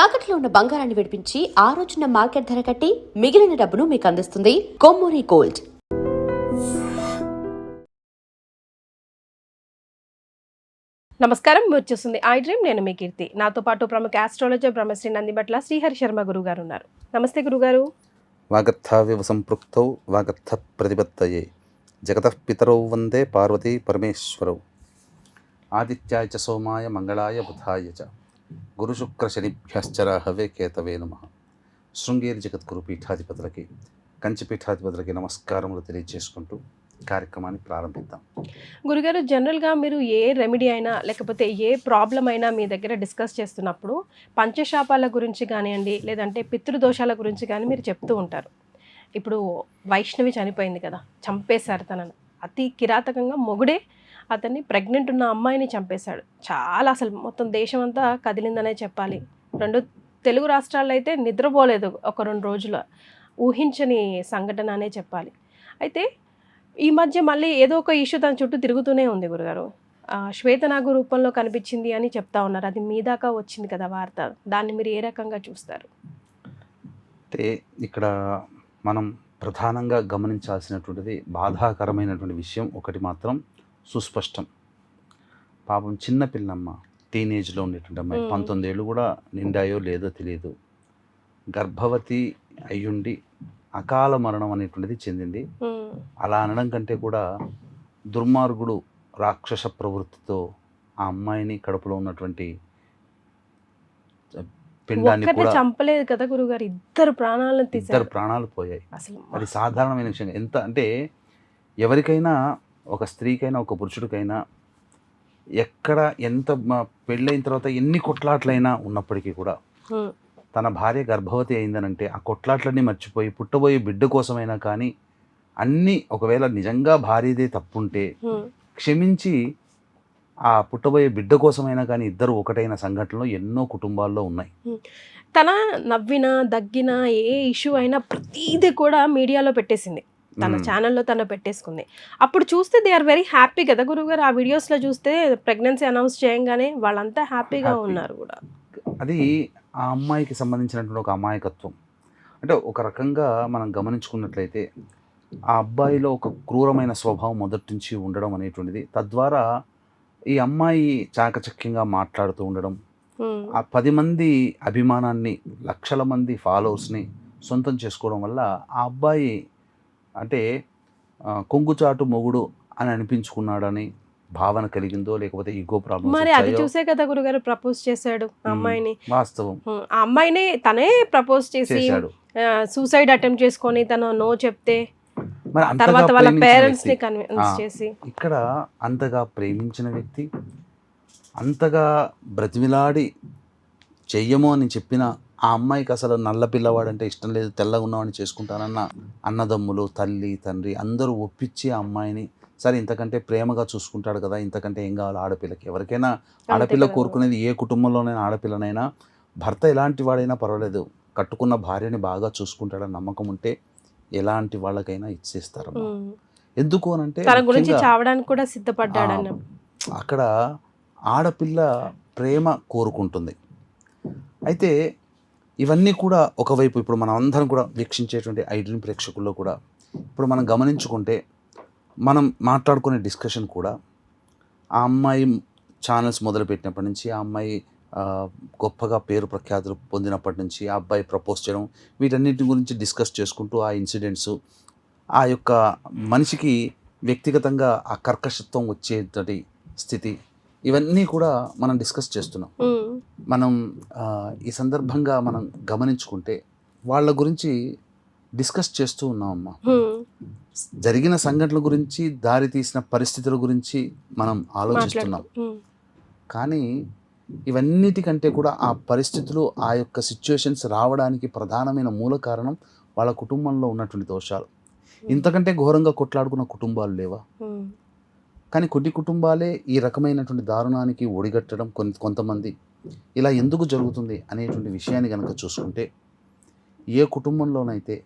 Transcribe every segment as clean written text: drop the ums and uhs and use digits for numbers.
తాకట్లో ఉన్న బంగారాన్ని విడిపించి ఆ రోజున మార్కెట్ ధర కట్టి మిగిలిన డబ్బును మీకు అందిస్తుంది కొమ్మూరి గోల్డ్. నమస్కారం, మీరు చూస్తుంది ఐ డ్రీమ్. నేను మీ కీర్తి. నాతో పాటు ప్రముఖ ఆస్ట్రాలజర్ బ్రహ్మశ్రీ నందిబట్ల శ్రీహరి శర్మ గురుగారు ఉన్నారు. నమస్తే గురుగారు. వాగర్థావివ సంపృక్తౌ వాగర్థ ప్రతిపత్తయే జగతః పితరౌ వందే పార్వతీ పరమేశ్వరౌ ఆదిత్యాయ చ సోమాయ మంగళాయ బుధాయ చ గురుశుక్రశనిభ్యశ్చరాహవే కేతవే నమః. శృంగేరి జగద్గురు పీఠాధిపతులకి, కంచి పీఠాధిపతులకి నమస్కారములు తెలియజేసుకుంటూ కార్యక్రమాన్ని ప్రారంభిద్దాం. గురుగారు, జనరల్గా మీరు ఏ రెమెడీ అయినా లేకపోతే ఏ ప్రాబ్లం అయినా మీ దగ్గర డిస్కస్ చేస్తున్నప్పుడు పంచశాపాల గురించి కానివ్వండి, లేదంటే పితృదోషాల గురించి కానీ మీరు చెప్తూ ఉంటారు. ఇప్పుడు వైష్ణవి చనిపోయింది కదా, చంపేశారు తనను అతి కిరాతకంగా. మొగుడే అతన్ని ప్రెగ్నెంట్ ఉన్న అమ్మాయిని చంపేశాడు. చాలా అసలు మొత్తం దేశం అంతా కదిలిందనే చెప్పాలి. 2 తెలుగు రాష్ట్రాల్లో అయితే నిద్రపోలేదు ఒక 2 రోజులు. ఊహించని సంఘటన అనే చెప్పాలి. అయితే ఈ మధ్య మళ్ళీ ఏదో ఒక ఇష్యూ తన చుట్టూ తిరుగుతూనే ఉంది గురుగారు. శ్వేతనాగు రూపంలో కనిపించింది అని చెప్తా ఉన్నారు. అది మీ దాకా వచ్చింది కదా వార్త. దాన్ని మీరు ఏ రకంగా చూస్తారు? అంటే ఇక్కడ మనం ప్రధానంగా గమనించాల్సినటువంటిది బాధాకరమైనటువంటి విషయం ఒకటి మాత్రం సుస్పష్టం. పాపం చిన్న పిల్లమ్మ, టీనేజ్లో ఉండేటువంటి అమ్మాయి, 19 ఏళ్ళు కూడా నిండాయో లేదో తెలియదు. గర్భవతి అయ్యుండి అకాల మరణం అనేటువంటిది చెందింది. అలా అనడం కంటే కూడా దుర్మార్గుడు రాక్షస ప్రవృత్తితో ఆ అమ్మాయిని కడుపులో ఉన్నటువంటి పిండాన్ని కూడా చంపలేదు కదా గురుగారు, ఇద్దరు ప్రాణాలు పోయాయి. అది సాధారణమైన విషయం. ఎంత అంటే ఎవరికైనా, ఒక స్త్రీకైనా ఒక పురుషుడికైనా, ఎక్కడ ఎంత పెళ్ళైన తర్వాత ఎన్ని కొట్లాట్లైనా ఉన్నప్పటికీ కూడా తన భార్య గర్భవతి అయిందనంటే ఆ కొట్లాట్లన్నీ మర్చిపోయి పుట్టబోయే బిడ్డ కోసమైనా కానీ అన్నీ, ఒకవేళ నిజంగా భార్యదే తప్పుంటే క్షమించి ఆ పుట్టబోయే బిడ్డ కోసమైనా కానీ ఇద్దరు ఒకటైన సంఘటనలు ఎన్నో కుటుంబాల్లో ఉన్నాయి. తన నవ్వినా దగ్గినా ఏ ఇష్యూ అయినా ప్రతిదీ కూడా మీడియాలో పెట్టేసింది. తన ఛానల్లో తను పెట్టేసుకుంది. అప్పుడు చూస్తే దే ఆర్ వెరీ హ్యాపీ కదా గురుగారు. ఆ వీడియోస్లో చూస్తే ప్రెగ్నెన్సీ అనౌన్స్ చేయగానే వాళ్ళంతా హ్యాపీగా ఉన్నారు కూడా. అది ఆ అమ్మాయికి సంబంధించినటువంటి ఒక అమాయకత్వం. అంటే ఒక రకంగా మనం గమనించుకున్నట్లయితే ఆ అబ్బాయిలో ఒక క్రూరమైన స్వభావం మొదటి నుంచి ఉండడం అనేటువంటిది, తద్వారా ఈ అమ్మాయి చాకచక్యంగా మాట్లాడుతూ ఉండడం, ఆ 10 మంది అభిమానాన్ని, లక్షల మంది ఫాలోవర్స్ని సొంతం చేసుకోవడం వల్ల ఆ అబ్బాయి అంటే కొంగుచాటు మొగుడు అని అనిపించుకున్నాడని భావన కలిగిందో, లేకపోతే ఈగో ప్రాబ్లమ్. మరి అది చూసే కదా గురుగారు ప్రపోజ్ చేశాడు ఆ అమ్మాయిని. వాస్తవం, ఆ అమ్మాయిని తనే ప్రపోజ్ చేశాడు. సూసైడ్ అటెంప్ట్ చేసుకొని తను నో చెప్తే తర్వాత వాళ్ళ పేరెంట్స్ ని కన్విన్స్ చేసి, ఇక్కడ అంతగా ప్రేమించిన వ్యక్తి, అంతగా బ్రతిమిలాడి చెయ్యము అని చెప్పిన ఆ అమ్మాయికి అసలు నల్ల పిల్లవాడంటే ఇష్టం లేదు, తెల్లగా ఉన్నవాడిని చేసుకుంటానన్న అన్నదమ్ములు, తల్లి, తండ్రి అందరూ ఒప్పించి ఆ అమ్మాయిని, సరే ఇంతకంటే ప్రేమగా చూసుకుంటాడు కదా, ఇంతకంటే ఏం కావాలి ఆడపిల్లకి. ఎవరికైనా ఆడపిల్ల కోరుకునేది, ఏ కుటుంబంలోనైనా ఆడపిల్లనైనా, భర్త ఎలాంటి వాడైనా పర్వాలేదు, కట్టుకున్న భార్యని బాగా చూసుకుంటాడని నమ్మకం ఉంటే ఎలాంటి వాళ్ళకైనా ఇచ్చేస్తారు. ఎందుకు అనంటే తన గురించి చావడానికి కూడా సిద్ధపడ్డాడని. అక్కడ ఆడపిల్ల ప్రేమ కోరుకుంటుంది. అయితే ఇవన్నీ కూడా ఒకవైపు ఇప్పుడు మనం అందరం కూడా వీక్షించేటువంటి ఐ డ్రీమ్ ప్రేక్షకుల్లో కూడా ఇప్పుడు మనం గమనించుకుంటే, మనం మాట్లాడుకునే డిస్కషన్ కూడా ఆ అమ్మాయి ఛానల్స్ మొదలుపెట్టినప్పటి నుంచి, ఆ అమ్మాయి గొప్పగా పేరు ప్రఖ్యాతులు పొందినప్పటి నుంచి, ఆ అబ్బాయి ప్రపోజ్ చేయడం, వీటన్నిటి గురించి డిస్కస్ చేసుకుంటూ ఆ ఇన్సిడెంట్స్, ఆ యొక్క మనిషికి వ్యక్తిగతంగా ఆ కర్కశత్వం వచ్చేటటి స్థితి, ఇవన్నీ కూడా మనం డిస్కస్ చేస్తున్నాం. మనం ఈ సందర్భంగా మనం గమనించుకుంటే వాళ్ళ గురించి డిస్కస్ చేస్తూ ఉన్నామమ్మా. జరిగిన సంఘటనల గురించి, దారి తీసిన పరిస్థితుల గురించి మనం ఆలోచిస్తున్నాం. కానీ ఇవన్నిటికంటే కూడా ఆ పరిస్థితులు, ఆ యొక్క సిచ్యువేషన్స్ రావడానికి ప్రధానమైన మూల కారణం వాళ్ళ కుటుంబంలో ఉన్నటువంటి దోషాలు. ఇంతకంటే ఘోరంగా కొట్లాడుకున్న కుటుంబాలు లేవా? కానీ కొన్ని కుటుంబాలే ఈ రకమైనటువంటి దారుణానికి ఒడిగట్టడం కొంతమంది. ఇలా ఎందుకు జరుగుతుంది అనేటువంటి విషయాన్ని కనుక చూసుకుంటే, ఏ కుటుంబంలోనైతే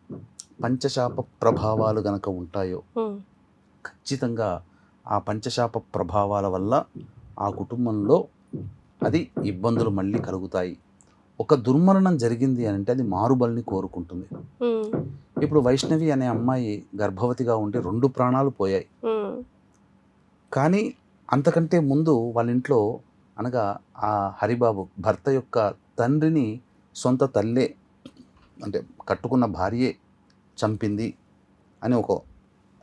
పంచశాప ప్రభావాలు గనక ఉంటాయో ఖచ్చితంగా ఆ పంచశాప ప్రభావాల వల్ల ఆ కుటుంబంలో అది ఇబ్బందులు మళ్ళీ కలుగుతాయి. ఒక దుర్మరణం జరిగింది అని అంటే అది మారుబలిని కోరుకుంటుంది. ఉమ్, ఇప్పుడు వైష్ణవి అనే అమ్మాయి గర్భవతిగా ఉండి 2 ప్రాణాలు పోయాయి. ఉమ్, కానీ అంతకంటే ముందు వాళ్ళ ఇంట్లో అనగా ఆ హరిబాబు భర్త యొక్క తండ్రిని సొంత తల్లే అంటే కట్టుకున్న భార్యే చంపింది అని ఒక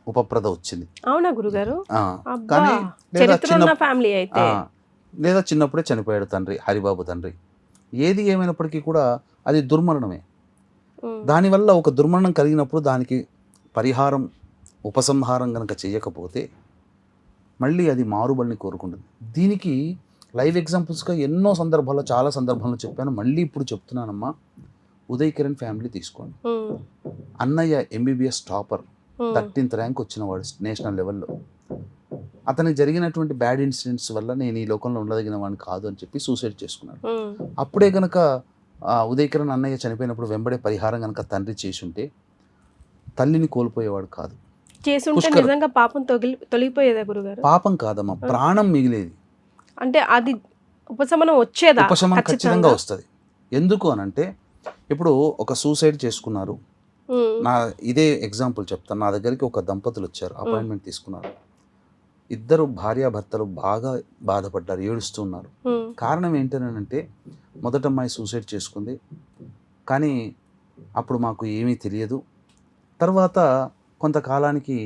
ఉపప్రద వచ్చింది. అవునా గురుగారు? ఆ, అబ్బా, కానీ లేదా చరిత్ర ఉన్న ఫ్యామిలీ అయితే. లేదా చిన్నప్పుడే చనిపోయాడు తండ్రి, హరిబాబు తండ్రి. ఏది ఏమైనప్పటికీ కూడా అది దుర్మరణమే. ఉమ్, దానివల్ల ఒక దుర్మరణం కలిగినప్పుడు దానికి పరిహారం ఉపసంహారం కనుక చేయకపోతే మళ్ళీ అది మారుబలిని కోరుకుంటుంది. దీనికి లైవ్ ఎగ్జాంపుల్స్గా ఎన్నో సందర్భాల్లో చాలా సందర్భాల్లో చెప్పాను, మళ్ళీ ఇప్పుడు చెప్తున్నానమ్మా. ఉదయ్ కిరణ్ ఫ్యామిలీ తీసుకోండి. ఉమ్, అన్నయ్య MBBS టాపర్, ఉమ్, 13th ర్యాంక్ వచ్చినవాడు నేషనల్ లెవెల్లో. అతనికి జరిగినటువంటి బ్యాడ్ ఇన్సిడెంట్స్ వల్ల నేను ఈ లోకంలో ఉండదగిన వాడిని కాదు అని చెప్పి సూసైడ్ చేసుకున్నాడు. ఉమ్, అప్పుడే కనుక ఉదయ్ కిరణ్ అన్నయ్య చనిపోయినప్పుడు వెంబడే పరిహారం కనుక తండ్రి చేసుంటే తల్లిని కోల్పోయేవాడు కాదు. చేసుంటే పుష్కర్. నిజంగా పాపం తొలగిపోయేదా గురుగారు? పాపం కాదమ్మా, ప్రాణం మిగిలేది. అంటే అది ఉపశమనం వచ్చేదా? ఉపశమనం ఖచ్చితంగా వస్తుంది. ఎందుకు అనంటే ఇప్పుడు ఒక సూసైడ్ చేసుకున్నారు. ఉమ్, నా ఇదే ఎగ్జాంపుల్ చెప్తాను. నా దగ్గరికి ఒక దంపతులు వచ్చారు, అపాయింట్మెంట్ తీసుకున్నారు. ఇద్దరు భార్యాభర్తలు బాగా బాధపడ్డారు, ఏడుస్తూ ఉన్నారు. ఉమ్, కారణం ఏంటనంటే మొదట అమ్మాయి సూసైడ్ చేసుకుంది, కానీ అప్పుడు మాకు ఏమీ తెలియదు. తర్వాత కొంతకాలానికి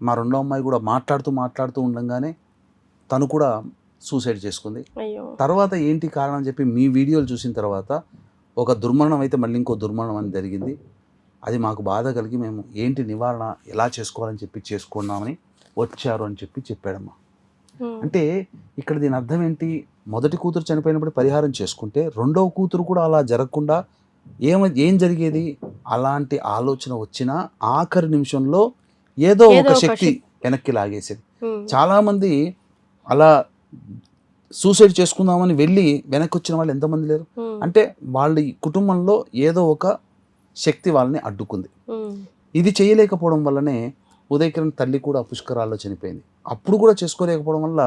మా రెండో అమ్మాయి కూడా మాట్లాడుతూ ఉండగానే తను కూడా సూసైడ్ చేసుకుంది. అయ్యో, తర్వాత ఏంటి కారణం అని చెప్పి మీ వీడియోలు చూసిన తర్వాత ఒక దుర్మరణం అయితే మళ్ళీ ఇంకో దుర్మరణం అని జరిగింది. అది మాకు బాధ కలిగి మేము ఏంటి నివారణ ఎలా చేసుకోవాలని చెప్పి చేసుకున్నామని వచ్చారు అని చెప్పి చెప్పాడమ్మా. ఉమ్, అంటే ఇక్కడ దీని అర్థం ఏంటి? మొదటి కూతురు చనిపోయినప్పుడు పరిహారం చేసుకుంటే రెండవ కూతురు కూడా అలా జరగకుండా ఏం జరిగేది? అలాంటి ఆలోచన వచ్చినా ఆఖరి నిమిషంలో ఏదో ఒక శక్తి వెనక్కి లాగేసేది. ఉమ్, చాలామంది అలా సూసైడ్ చేసుకుందామని వెళ్ళి వెనక్కి వచ్చిన వాళ్ళు ఎంతమంది లేరు? ఉమ్, అంటే వాళ్ళ కుటుంబంలో ఏదో ఒక శక్తి వాళ్ళని అడ్డుకుంది. ఉమ్, ఇది చేయలేకపోవడం వల్లనే ఉదయ్ కిరణ్ తల్లి కూడా పుష్కరాల్లో చనిపోయింది. అప్పుడు కూడా చేసుకోలేకపోవడం వల్ల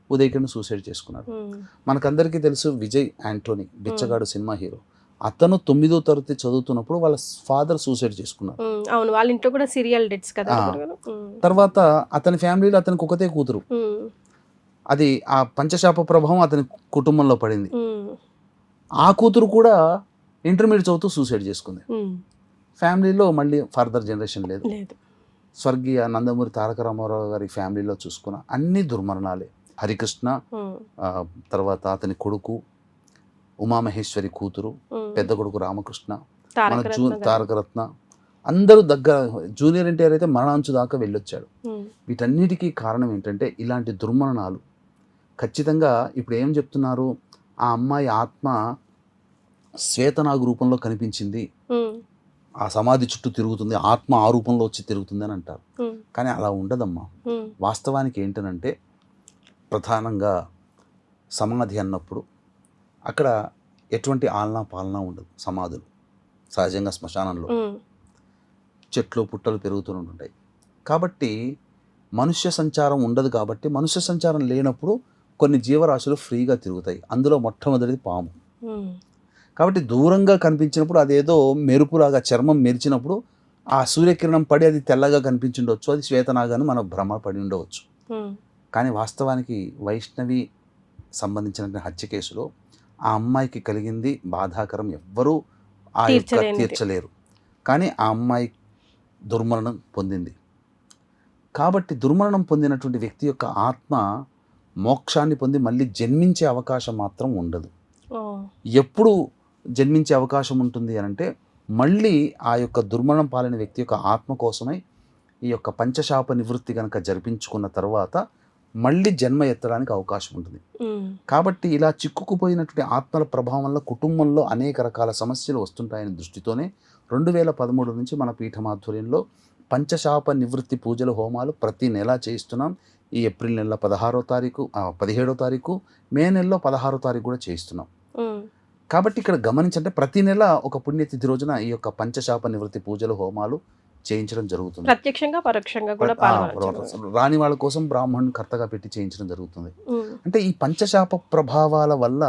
ఉదయ్ కిరణ్ సూసైడ్ చేసుకున్నాడు. ఉమ్, మనకందరికీ తెలుసు విజయ్ యాంటోనీ, బిచ్చగాడు సినిమా హీరో. అతను 9వ తరగతి చదువుతున్నప్పుడు వాళ్ళ ఫాదర్ సూసైడ్ చేసుకున్నారు. ఉమ్, అవును, వాళ్ళ ఇంట్లో కూడా సీరియల్ డెత్స్ కదా ఆ. గురుగారు? ఉమ్, తర్వాత అతని ఫ్యామిలీలో అతనికి ఒకతే కూతురు. ఉమ్, అది ఆ పంచశాప ప్రభావం అతని కుటుంబంలో పడింది. ఉమ్, ఆ కూతురు కూడా ఇంటర్మీడియట్ చదువుతూ సూసైడ్ చేసుకుంది. ఉమ్, ఫ్యామిలీలో మళ్ళీ ఫర్దర్ జనరేషన్ లేదు. లేదు. స్వర్గీయ నందమూరి తారక రామారావు గారి ఫ్యామిలీలో చూసుకున్న అన్ని దుర్మరణాలే. హరికృష్ణ, ఉమ్, తర్వాత అతని కొడుకు, ఉమామహేశ్వరి కూతురు, ఉమ్, పెద్ద కొడుకు రామకృష్ణ, మన తారక రత్న గారు. తారకరత్న, అందరూ దగ్గర. జూనియర్ ఎన్టీఆర్ అయితే మరణాంచు దాకా వెళ్ళొచ్చాడు. ఉమ్, వీటన్నిటికీ కారణం ఏంటంటే ఇలాంటి దుర్మరణాలు. ఖచ్చితంగా ఇప్పుడు ఏం చెప్తున్నారు? ఆ అమ్మాయి ఆత్మ శ్వేతనాగు రూపంలో కనిపించింది, ఉమ్, ఆ సమాధి చుట్టూ తిరుగుతుంది, ఆత్మ ఆ రూపంలో వచ్చి తిరుగుతుంది అని అంటారు. ఉమ్, కానీ అలా ఉండదమ్మా. ఉమ్, వాస్తవానికి ఏంటనంటే ప్రధానంగా సమాధి అన్నప్పుడు అక్కడ ఎటువంటి ఆలనా పాలనా ఉండదు. సమాధులు సహజంగా శ్మశానంలో ఉమ్, చెట్లు పుట్టలు పెరుగుతూ ఉంటాయి. కాబట్టి మనుష్య సంచారం ఉండదు. కాబట్టి మనుష్య సంచారం లేనప్పుడు కొన్ని జీవరాశులు ఫ్రీగా తిరుగుతాయి. అందులో మొట్టమొదటిది పాము. ఉమ్, కాబట్టి దూరంగా కనిపించినప్పుడు అదేదో మెరుపులాగా చర్మం మెరిచినప్పుడు ఆ సూర్యకిరణం పడి అది తెల్లగా కనిపించుండవచ్చు, అది శ్వేతనాగాని మనం భ్రమపడి ఉండవచ్చు. ఉమ్, కానీ వాస్తవానికి వైష్ణవి సంబంధించిన హత్య కేసులో ఆ అమ్మాయికి కలిగింది బాధాకరం, ఎవ్వరూ ఆ యొక్క తీర్చలేనిది. తీర్చలేరు. కానీ ఆ అమ్మాయి దుర్మరణం పొందింది. కాబట్టి దుర్మరణం పొందినటువంటి వ్యక్తి యొక్క ఆత్మ మోక్షాన్ని పొంది మళ్ళీ జన్మించే అవకాశం మాత్రం ఉండదు. ఓ, ఎప్పుడు జన్మించే అవకాశం ఉంటుంది అని అంటే మళ్ళీ ఆ యొక్క దుర్మరణం పాలైన వ్యక్తి యొక్క ఆత్మ కోసమై ఈ యొక్క పంచశాప నివృత్తి కనుక జరిపించుకున్న తర్వాత మళ్ళీ జన్మ ఎత్తడానికి అవకాశం ఉంటుంది. ఉమ్, కాబట్టి ఇలా చిక్కుకుపోయినటువంటి ఆత్మల ప్రభావం వల్ల కుటుంబంలో అనేక రకాల సమస్యలు వస్తుంటాయనే దృష్టితోనే 2013 నుంచి మన పీఠం ఆధ్వర్యంలో పంచశాప నివృత్తి పూజల హోమాలు ప్రతి నెల చేయిస్తున్నాం. ఈ ఏప్రిల్ నెల 17వ తారీఖు, మే నెలలో 16వ తారీఖు కూడా చేయిస్తున్నాం. ఉమ్, కాబట్టి ఇక్కడ గమనించంటే ప్రతి నెల ఒక పుణ్యతిథి రోజున ఈ యొక్క పంచశాప నివృత్తి పూజలు హోమాలు చేయించడం జరుగుతుంది. ప్రత్యక్షంగా పరోక్షంగా కూడా పాల్గొనవచ్చు. రాని వాళ్ళ కోసం బ్రాహ్మణుని కర్తగా పెట్టి చేయించడం జరుగుతుంది. ఉమ్, అంటే ఈ పంచశాప ప్రభావాల వల్ల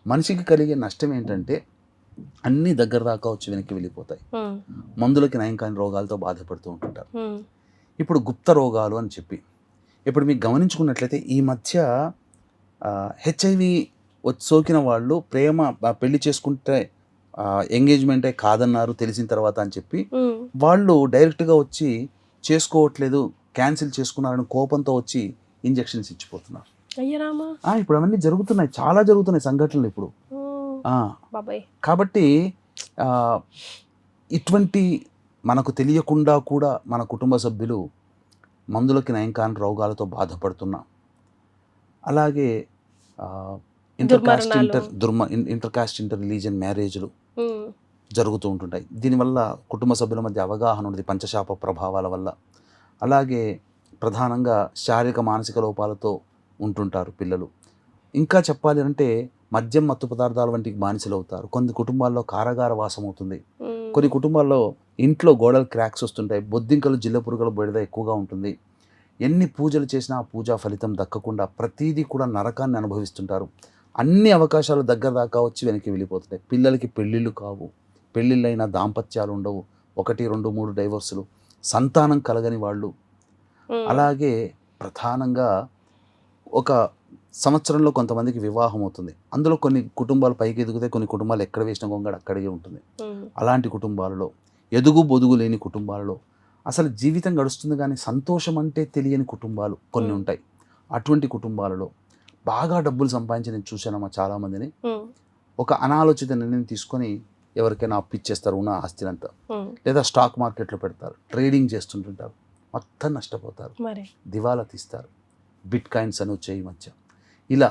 మనిషికి కలిగే నష్టం ఏంటంటే అన్ని దగ్గర దాకా వచ్చి వెనక్కి వెళ్ళిపోతాయి. మందులకి నయం కాని రోగాలతో బాధపడుతూ ఉంటుంటారు. ఇప్పుడు గుప్త రోగాలు అని చెప్పి ఇప్పుడు మీకు గమనించుకున్నట్లయితే ఈ మధ్య హెచ్ఐవి సోకిన వాళ్ళు పెళ్లి చేసుకుంటే ఎంగేజ్మెంటే కాదన్నారు తెలిసిన తర్వాత అని చెప్పి వాళ్ళు డైరెక్ట్గా వచ్చి చేసుకోవట్లేదు, క్యాన్సిల్ చేసుకున్నారని కోపంతో వచ్చి ఇంజెక్షన్స్ ఇచ్చిపోతున్నారు. ఇప్పుడు అవన్నీ జరుగుతున్నాయి, చాలా జరుగుతున్నాయి సంఘటనలు ఇప్పుడు. కాబట్టి ఇటువంటి మనకు తెలియకుండా కూడా మన కుటుంబ సభ్యులు మందులకి నయం కాని రోగాలతో బాధపడుతున్నాం. అలాగే ఇంటర్కాస్ట్ ఇంటర్ రిలీజియన్ మ్యారేజ్లు జరుగుతూ ఉంటుంటాయి. దీనివల్ల కుటుంబ సభ్యుల మధ్య అవగాహన ఉన్నది పంచశాప ప్రభావాల వల్ల. అలాగే ప్రధానంగా శారీరక మానసిక లోపాలతో ఉంటుంటారు పిల్లలు. ఇంకా చెప్పాలి అంటే మద్యం మత్తు పదార్థాల వంటికి బానిసలు అవుతారు. కొన్ని కుటుంబాల్లో కారాగార వాసం అవుతుంది. కొన్ని కుటుంబాల్లో ఇంట్లో గోడలు క్రాక్స్ వస్తుంటాయి. బొద్దింకలు జిల్ల పురుగుల బెడద ఎక్కువగా ఉంటుంది. ఎన్ని పూజలు చేసినా ఆ పూజా ఫలితం దక్కకుండా ప్రతీదీ కూడా నరకాన్ని అనుభవిస్తుంటారు. అన్ని అవకాశాలు దగ్గర దాకా వచ్చి వెనక్కి వెళ్ళిపోతున్నాయి. పిల్లలకి పెళ్ళిళ్ళు కావు, పెళ్ళిళ్ళైన దాంపత్యాలు ఉండవు, 1, 2, 3 డైవర్సులు, సంతానం కలగని వాళ్ళు. అలాగే ప్రధానంగా ఒక సంవత్సరంలో కొంతమందికి వివాహం అవుతుంది. అందులో కొన్ని కుటుంబాలు పైకి ఎదుగుతాయి, కొన్ని కుటుంబాలు ఎక్కడ వేసిన గొంగడ అక్కడే ఉంటుంది. అలాంటి కుటుంబాలలో, ఎదుగు బొదుగు లేని కుటుంబాలలో అసలు జీవితం గడుస్తుంది కానీ సంతోషం అంటే తెలియని కుటుంబాలు కొన్ని ఉంటాయి. అటువంటి కుటుంబాలలో బాగా డబ్బులు సంపాదించి నేను చూశానమ్మా చాలామందిని. ఒక అనాలోచిత నిర్ణయం తీసుకొని ఎవరికైనా అప్పిచ్చేస్తారు ఉన్న ఆస్తినంతా, లేదా స్టాక్ మార్కెట్లో పెడతారు, ట్రేడింగ్ చేస్తుంటుంటారు, మొత్తం నష్టపోతారు, దివాలా తీస్తారు. బిట్ కాయిన్స్ అని వచ్చాయి ఈ మధ్య. ఇలా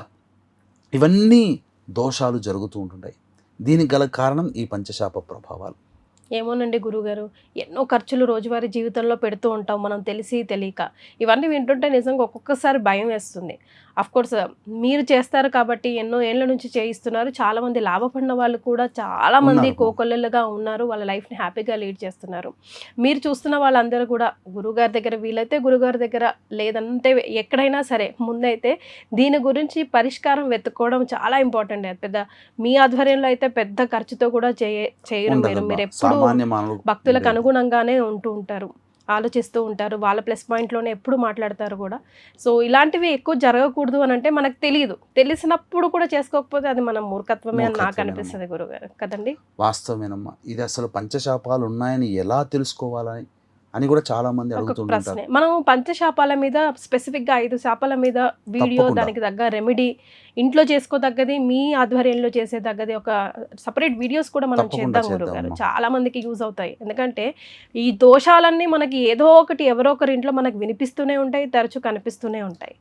ఇవన్నీ దోషాలు జరుగుతూ ఉంటుంటాయి. దీనికి గల కారణం ఈ పంచశాప ప్రభావాలు. ఏమోనండి గురుగారు, ఎన్నో ఖర్చులు రోజువారీ జీవితంలో పెడుతూ ఉంటాం మనం తెలిసి తెలియక. ఇవన్నీ వింటుంటే నిజంగా ఒక్కొక్కసారి భయం వేస్తుంది. అఫ్కోర్స్ మీరు చేస్తారు కాబట్టి ఎన్నో ఏళ్ళ నుంచి చేయిస్తున్నారు. చాలామంది లాభపడిన వాళ్ళు కూడా చాలామంది కోకొల్లలుగా ఉన్నారు, వాళ్ళ లైఫ్ని హ్యాపీగా లీడ్ చేస్తున్నారు. మీరు చూస్తున్న వాళ్ళందరూ కూడా గురుగారి దగ్గర, వీలైతే గురుగారి దగ్గర, లేదంటే ఎక్కడైనా సరే ముందైతే దీని గురించి పరిష్కారం వెతుక్కోవడం చాలా ఇంపార్టెంట్. అది పెద్ద మీ ఆధ్వర్యంలో అయితే పెద్ద ఖర్చుతో కూడా చేయరు మీరు ఎప్పుడు భక్తులకు అనుగుణంగానే ఉంటూ ఉంటారు, ఆలోచిస్తూ ఉంటారు, వాళ్ళ ప్లస్ పాయింట్లోనే ఎప్పుడు మాట్లాడతారు కూడా. సో ఇలాంటివి ఎక్కువ జరగకూడదు అని అంటే మనకు తెలియదు, తెలిసినప్పుడు కూడా చేసుకోకపోతే అది మన మూర్ఖత్వమే అని నాకు అనిపిస్తుంది గురుగారు కదండి. వాస్తవమేనమ్మా. ఇది అసలు పంచశాపాలు ఉన్నాయని ఎలా తెలుసుకోవాలని అని కూడా చాలా మంది అడుగుతుంటారు. మనం పంచశాపాల మీద స్పెసిఫిక్గా 5 శాపాల మీద వీడియో, దానికి తగ్గ రెమెడీ, ఇంట్లో చేసుకోదగ్గది, మీ ఆధ్వర్యంలో చేసేదగ్గది ఒక సపరేట్ వీడియోస్ కూడా మనం చేద్దాం గురుగారు. చాలా మందికి యూజ్ అవుతాయి. ఎందుకంటే ఈ దోషాలన్నీ మనకి ఏదో ఒకటి ఎవరో ఒకరి ఇంట్లో మనకు వినిపిస్తూనే ఉంటాయి, తరచూ కనిపిస్తూనే ఉంటాయి.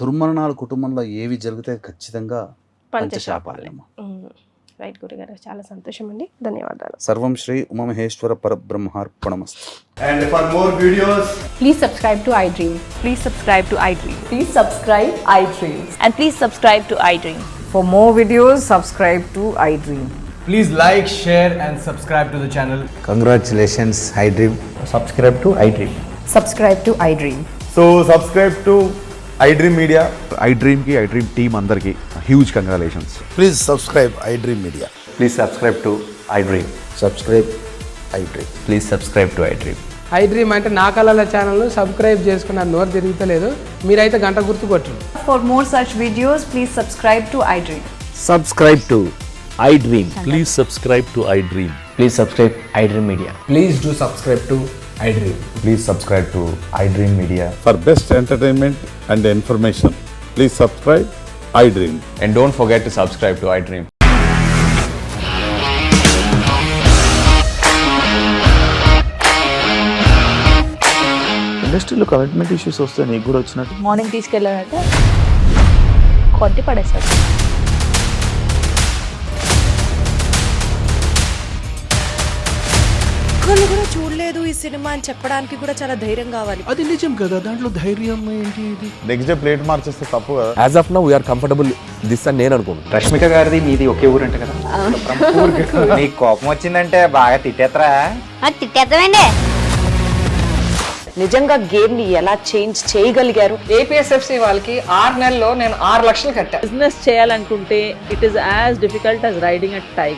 దుర్మరణాలు కుటుంబంలో ఏవి జరిగితే ఖచ్చితంగా పంచశాపాలే. రైట్ గురుగారు, చాలా సంతోషం అండి, ధన్యవాదాలు. సర్వం Shri Umamaheshwara పరబ్రహ్మార్పణమస్తు. And for more videos, please subscribe to iDream. Please subscribe to iDream. Please subscribe iDream. And please subscribe to iDream. For more videos, subscribe to iDream. please like, share and subscribe to the channel. Congratulations, iDream. Subscribe to iDream. Subscribe to iDream. So subscribe to iDream Media. iDream ki iDream team andarki huge congratulations. Please subscribe iDream Media. Please subscribe to iDream. Subscribe iDream. Please subscribe to iDream. iDream అంటే నా కళల channel subscribe చేసుకున్న నోరు తిరుగుతలేదు, మీరైతే గంట గుర్తు కొట్టండి. For more such videos, please subscribe to iDream. Subscribe to iDream. Please subscribe to iDream. Please subscribe iDream Media. Please do subscribe to iDream. Please subscribe to iDream Media. For best entertainment and information, please subscribe iDream. And don't forget to subscribe to iDream. ఇండస్ట్రీలో commitment issues వస్తే నీకు కూడా వచ్చినట్టు morning తీసుకెళ్ళాలంటే కొట్టి పడేస్తాడు. ఒక్కళ్ళు కూడా చూడలేదు ఈ సినిమా అని చెప్పడానికి కూడా చాలా ధైర్యం కావాలి. అది నిజం కదా, దాంట్లో ధైర్యం ఏంటి? ఇది నెక్స్ట్ డే ప్లేట్ మార్చేస్తే తప్పు కదా. As of now we are comfortable this అని నేను అనుకుంటున్నాను. రష్మిక గారిది మీది ఒకే ఊరు అంటే కదా. నీకు కోపం వచ్చిందంటే బాగా తిట్టేత్తరా? తిట్టేద్దామండి. నిజంగా గేమ్ ని ఎలా చేంజ్ చేయగలిగారు? ఏపీఎస్ఎఫ్సి వాళ్ళకి 6 నెలల్లో నేను 6 లక్షలు కట్టా. బిజినెస్ చేయాలనుకుంటే it is as difficult as riding a tiger.